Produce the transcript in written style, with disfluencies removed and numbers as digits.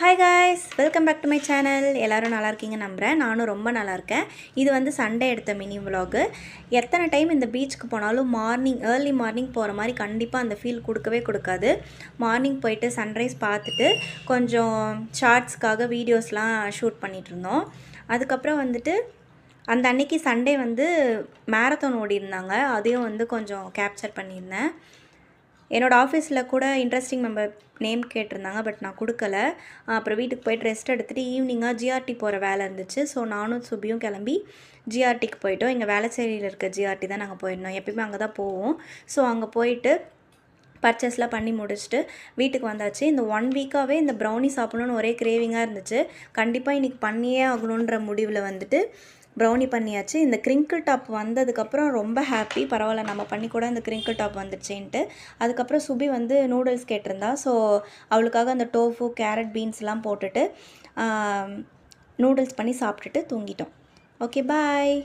Hi guys, welcome back to my channel. எல்லாரும் நல்லா இருக்கீங்க நம்புறேன். நானும் ரொம்ப நல்லா இருக்கேன். இது வந்து சண்டே எடுத்த மினி vlog. எத்தனை டைம் இந்த பீச்சுக்கு போனாலும் ஏர்லி மார்னிங் போற மாதிரி கண்டிப்பா அந்த ஃபீல் கொடுக்கவே கொடுக்காது. மார்னிங் போயிட்டு சன்ரைஸ் பார்த்துட்டு கொஞ்சம் ஷார்ட்ஸ்க்காக வீடியோஸ்லாம் ஷூட் பண்ணிட்டு இருந்தோம். அதுக்கு அப்புறம் வந்துட்டு அந்த அன்னைக்கு சண்டே வந்து மாரத்தான் ஓடி இருந்தாங்க. அதையும் வந்து கொஞ்சம் கேப்சர் பண்ணியிருந்தேன். என்னோட ஆஃபீஸில் கூட இன்ட்ரெஸ்டிங் மெம்பர் நேம் கேட்டிருந்தாங்க, பட் நான் கொடுக்கல. அப்புறம் வீட்டுக்கு போய்ட்டு ரெஸ்ட் எடுத்துகிட்டு ஈவினிங்காக ஜிஆர்டி போகிற வேலை இருந்துச்சு. ஸோ நானும் சுபியும் கிளம்பி ஜிஆர்டிக்கு போயிட்டோம். எங்கள் வேளச்சேரியில் இருக்க ஜிஆர்டி தான் நாங்கள் போயிருந்தோம். எப்பயுமே அங்கே தான் போவோம். ஸோ அங்கே போயிட்டு பர்ச்சேஸ்லாம் பண்ணி முடிச்சுட்டு வீட்டுக்கு வந்தாச்சு. இந்த 1 வீக்காகவே இந்த ப்ரௌனி சாப்பிடணுன்னு ஒரே கிரேவிங்காக இருந்துச்சு. கண்டிப்பாக இன்றைக்கி பண்ணியே ஆகணுன்ற முடிவில் வந்துட்டு ப்ரௌனி பண்ணியாச்சு. இந்த கிரிங்கிள் டாப் வந்ததுக்கப்புறம் ரொம்ப ஹாப்பி. பரவாயில்ல, நம்ம பண்ணி கூட இந்த கிரிங்கிள் டாப் வந்துடுச்சேன்ட்டு. அதுக்கப்புறம் சுபி வந்து நூடுல்ஸ் கேட்டிருந்தா. ஸோ அவளுக்காக அந்த டோஃபு, கேரட், பீன்ஸ்லாம் போட்டுட்டு நூடுல்ஸ் பண்ணி சாப்பிட்டுட்டு தூங்கிட்டோம். ஓகே, பாய்.